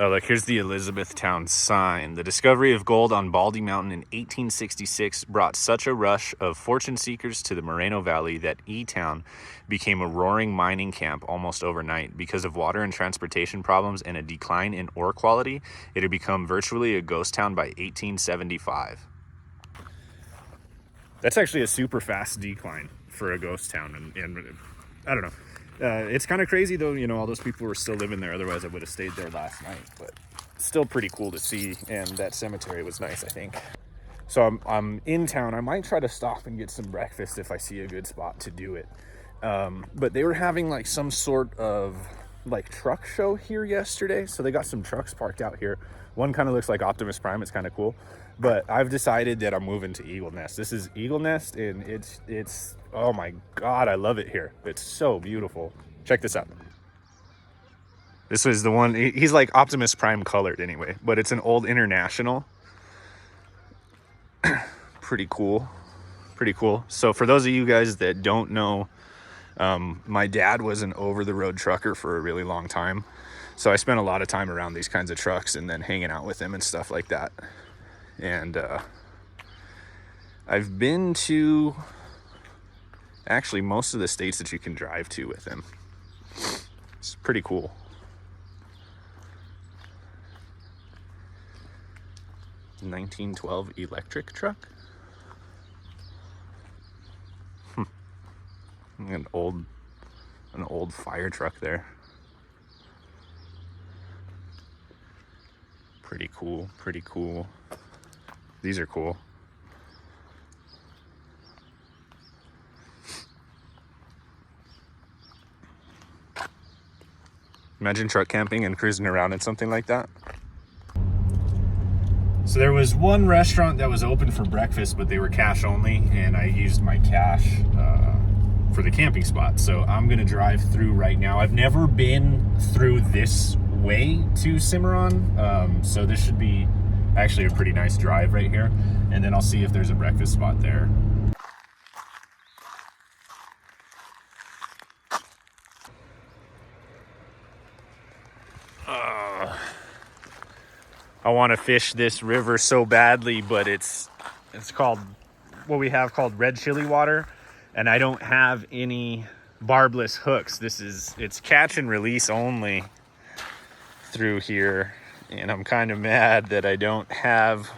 Oh, look, here's the Elizabethtown sign. The discovery of gold on Baldy Mountain in 1866 brought such a rush of fortune seekers to the Moreno Valley that E-Town became a roaring mining camp almost overnight. Because of water and transportation problems and a decline in ore quality, it had become virtually a ghost town by 1875. That's actually a super fast decline for a ghost town, and I don't know. It's kind of crazy though, you know, all those people were still living there. Otherwise I would have stayed there last night, but still pretty cool to see. And that cemetery was nice, I think. So I'm in town. I might try to stop and get some breakfast if I see a good spot to do it. But they were having like some sort of like truck show here yesterday. So they got some trucks parked out here. One kind of looks like Optimus Prime. It's kind of cool. But I've decided that I'm moving to Eagle Nest. This is Eagle Nest, and it's oh my God, I love it here. It's so beautiful. Check this out. This was the one, he's like Optimus Prime colored anyway, but it's an old International. Pretty cool. Pretty cool. So for those of you guys that don't know, my dad was an over-the-road trucker for a really long time. So I spent a lot of time around these kinds of trucks and then hanging out with him and stuff like that. And I've been to actually most of the states that you can drive to with him. It's pretty cool. (1912) electric truck. An old fire truck there. Pretty cool, pretty cool. These are cool. Imagine truck camping and cruising around in something like that. So there was one restaurant that was open for breakfast, but they were cash only, and I used my cash for the camping spot. So I'm gonna drive through right now. I've never been through this way to Cimarron, so this should be actually a pretty nice drive right here, and then I'll see if there's a breakfast spot there. I want to fish this river so badly, but it's called what we have called red chili water, and I don't have any barbless hooks. It's catch and release only through here, and I'm kind of mad that I don't have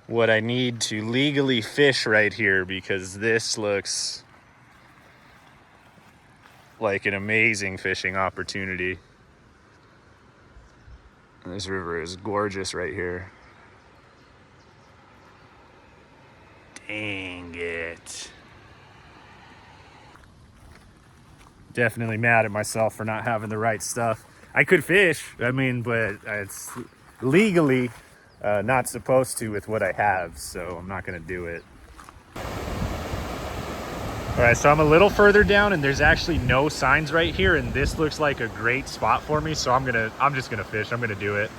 what I need to legally fish right here, because this looks like an amazing fishing opportunity. This river is gorgeous right here. Dang it. Definitely mad at myself for not having the right stuff. I could fish, I mean, but it's legally not supposed to with what I have, so I'm not gonna do it. All right, so I'm a little further down and there's actually no signs right here, and this looks like a great spot for me, so I'm just gonna fish. I'm gonna do it.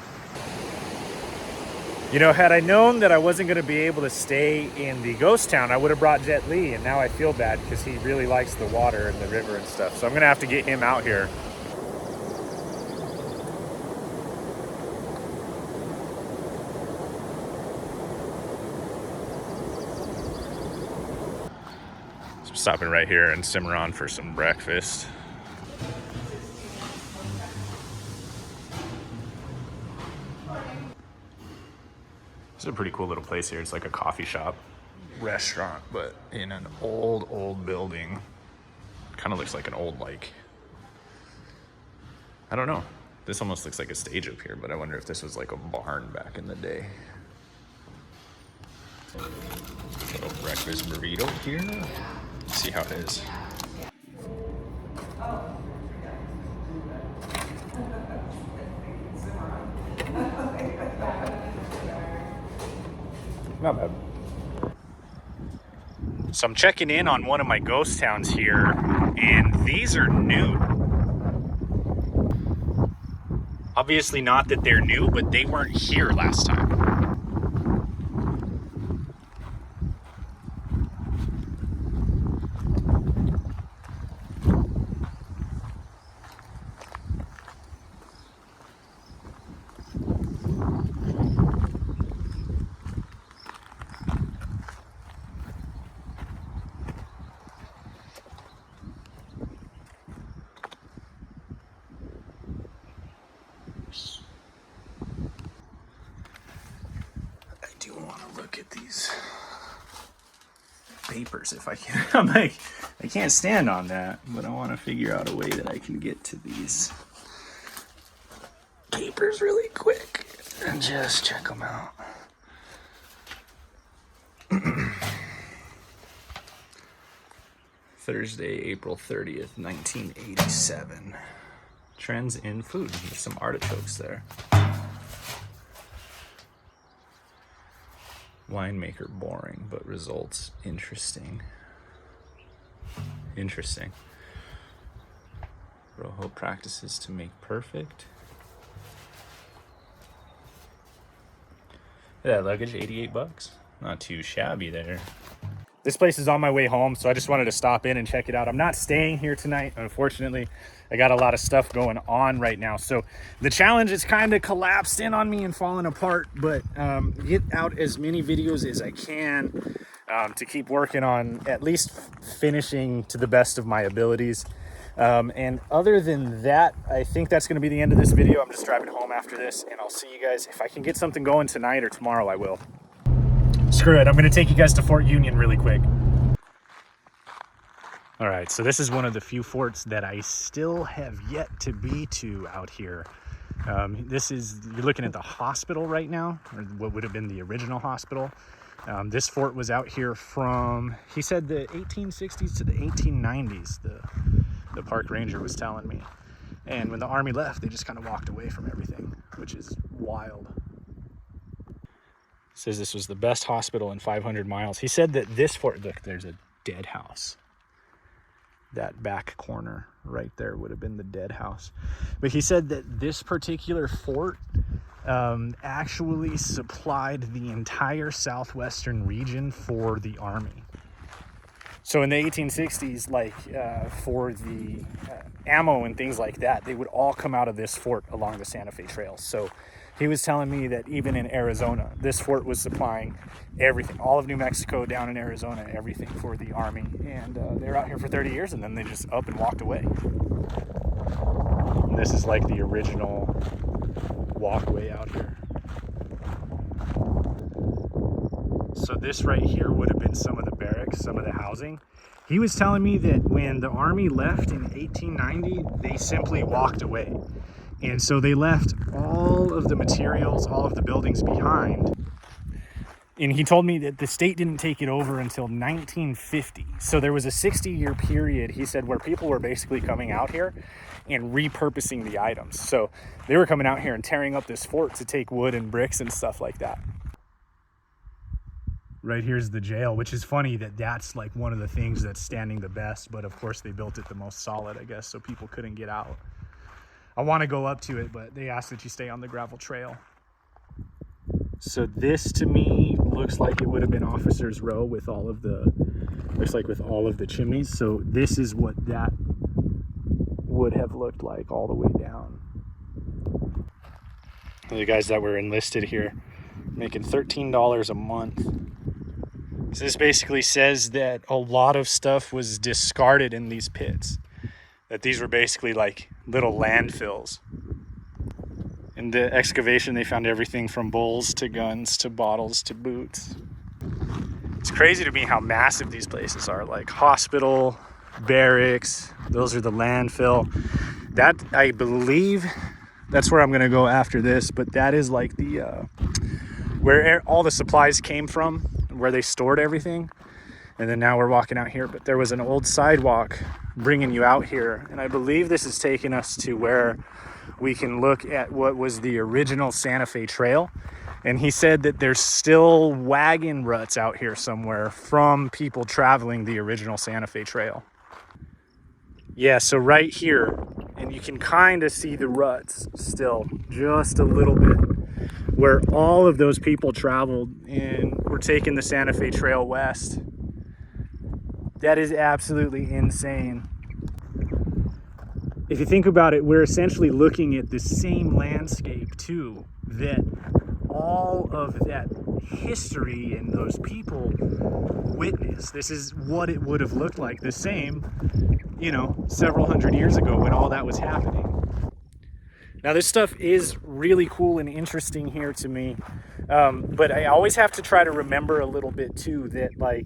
You know, had I known that I wasn't gonna be able to stay in the ghost town, I would have brought Jet Li, and now I feel bad because he really likes the water and the river and stuff. So I'm gonna have to get him out here. Stopping right here in Cimarron for some breakfast. This is a pretty cool little place here. It's like a coffee shop restaurant, but in an old building. Kind of looks like an old, like, I don't know. This almost looks like a stage up here, but I wonder if this was like a barn back in the day. Little breakfast burrito here. Let's see how it is. Not bad. So I'm checking in on one of my ghost towns here, and these are new. Obviously not that they're new, but they weren't here last time. look at these papers if I can. I'm like, I can't stand on that, but I want to figure out a way that I can get to these papers really quick and just check them out. Thursday, April 30th, 1987. Trends in food. There's some artichokes there. Winemaker boring, but results interesting. Interesting. Rojo practices to make perfect. Yeah, luggage, $88. Not too shabby there. This place is on my way home, so I just wanted to stop in and check it out. I'm not staying here tonight, unfortunately. I got a lot of stuff going on right now, so the challenge is kind of collapsed in on me and falling apart, but get out as many videos as I can to keep working on at least finishing to the best of my abilities. And other than that, I think that's going to be the end of this video. I'm just driving home after this, and I'll see you guys. If I can get something going tonight or tomorrow, I will. Screw it, I'm gonna take you guys to Fort Union really quick. All right, so this is one of the few forts that I still have yet to be to out here. You're looking at the hospital right now, or what would have been the original hospital. This fort was out here from, he said, the 1860s to the 1890s, the park ranger was telling me. And when the Army left, they just kind of walked away from everything, which is wild. Says this was the best hospital in 500 miles. He said that this fort, look, there's a dead house. That back corner right there would have been the dead house. But he said that this particular fort actually supplied the entire southwestern region for the Army. So in the 1860s, like for the ammo and things like that, they would all come out of this fort along the Santa Fe Trail. So he was telling me that even in Arizona, this fort was supplying everything, all of New Mexico down in Arizona, everything for the Army. And they were out here for 30 years, and then they just up and walked away. And this is like the original walkway out here. So this right here would have been some of the barracks, some of the housing. He was telling me that when the Army left in 1890, they simply walked away. And so they left all of the materials, all of the buildings behind. And he told me that the state didn't take it over until 1950. So there was a 60-year period, he said, where people were basically coming out here and repurposing the items. So they were coming out here and tearing up this fort to take wood and bricks and stuff like that. Right here's the jail, which is funny that that's like one of the things that's standing the best. But of course they built it the most solid, I guess, so people couldn't get out. I want to go up to it, but they asked that you stay on the gravel trail. So this to me looks like it would have been Officers Row with all of the, looks like with all of the chimneys. So this is what that would have looked like all the way down. The guys that were enlisted here making $13 a month. So this basically says that a lot of stuff was discarded in these pits. That these were basically like little landfills. In the excavation, they found everything from bowls to guns to bottles to boots. It's crazy to me how massive these places are. Like hospital, barracks, those are the landfill. That, I believe, that's where I'm gonna go after this, but that is like the, where all the supplies came from, where they stored everything. And then now we're walking out here, but there was an old sidewalk bringing you out here. And I believe this is taking us to where we can look at what was the original Santa Fe Trail. And he said that there's still wagon ruts out here somewhere from people traveling the original Santa Fe Trail. Yeah, so right here, and you can kind of see the ruts still, just a little bit, where all of those people traveled and were taking the Santa Fe Trail west. That is absolutely insane. If you think about it, we're essentially looking at the same landscape too, that all of that history and those people witnessed. This is what it would have looked like, the same, you know, several hundred years ago when all that was happening. Now this stuff is really cool and interesting here to me, but I always have to try to remember a little bit too that like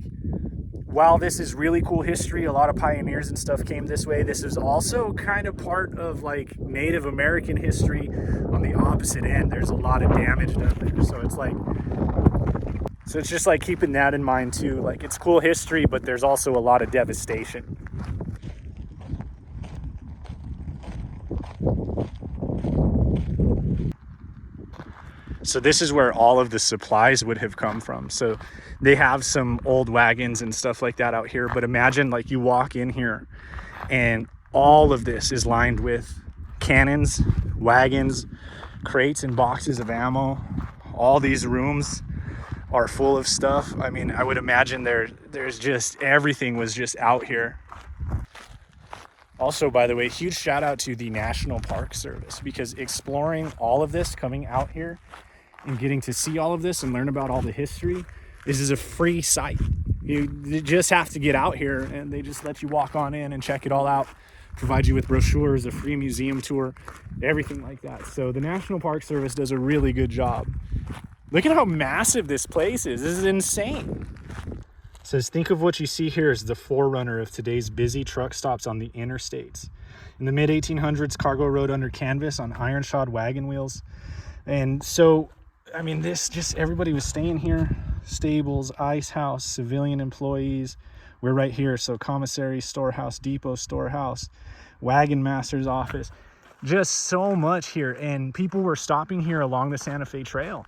while this is really cool history, a lot of pioneers and stuff came this way, this is also kind of part of like Native American history on the opposite end. There's a lot of damage done there, so it's just like keeping that in mind too. Like it's cool history, but there's also a lot of devastation. So this is where all of the supplies would have come from. So they have some old wagons and stuff like that out here, but imagine like you walk in here and all of this is lined with cannons, wagons, crates and boxes of ammo. All these rooms are full of stuff. I mean, I would imagine there's just everything was just out here. Also, by the way, huge shout out to the National Park Service, because exploring all of this, coming out here and getting to see all of this and learn about all the history, this is a free site. You just have to get out here and they just let you walk on in and check it all out, provide you with brochures, a free museum tour, everything like that. So the National Park Service does a really good job. Look at how massive this place is. This is insane. It says, think of what you see here as the forerunner of today's busy truck stops on the interstates. In the mid-1800s, cargo rode under canvas on iron-shod wagon wheels. And so, I mean, this just, everybody was staying here. Stables, ice house, civilian employees. We're right here. So commissary, storehouse, depot, storehouse, wagon master's office. Just so much here. And people were stopping here along the Santa Fe Trail.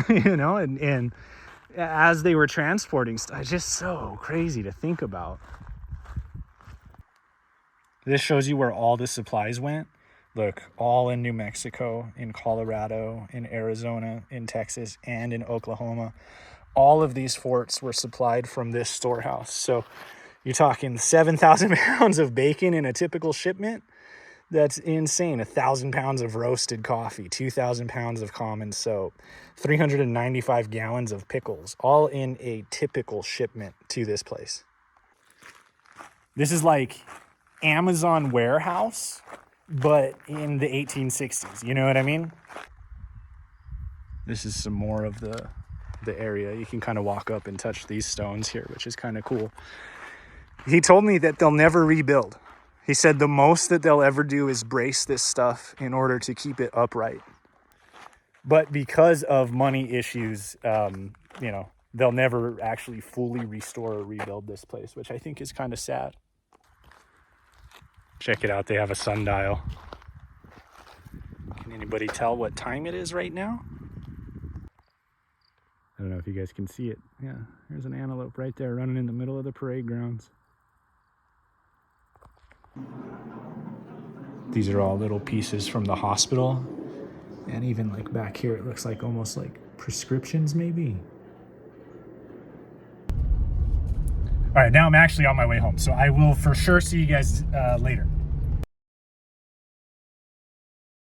You know, and as they were transporting stuff, it's just so crazy to think about. This shows you where all the supplies went. Look, all in New Mexico, in Colorado, in Arizona, in Texas, and in Oklahoma. All of these forts were supplied from this storehouse. So you're talking 7,000 pounds of bacon in a typical shipment. That's insane. 1,000 pounds of roasted coffee, 2,000 pounds of common soap, 395 gallons of pickles, all in a typical shipment to this place. This is like Amazon warehouse, but in the 1860s. You know what I mean? This is some more of the area. You can kind of walk up and touch these stones here, which is kind of cool. He told me that they'll never rebuild. He said the most that they'll ever do is brace this stuff in order to keep it upright. But because of money issues, you know, they'll never actually fully restore or rebuild this place, which I think is kind of sad. Check it out. They have a sundial. Can anybody tell what time it is right now? I don't know if you guys can see it. Yeah, there's an antelope right there running in the middle of the parade grounds. These are all little pieces from the hospital. And even like back here, it looks like almost like prescriptions maybe. All right, now I'm actually on my way home. So I will for sure see you guys later.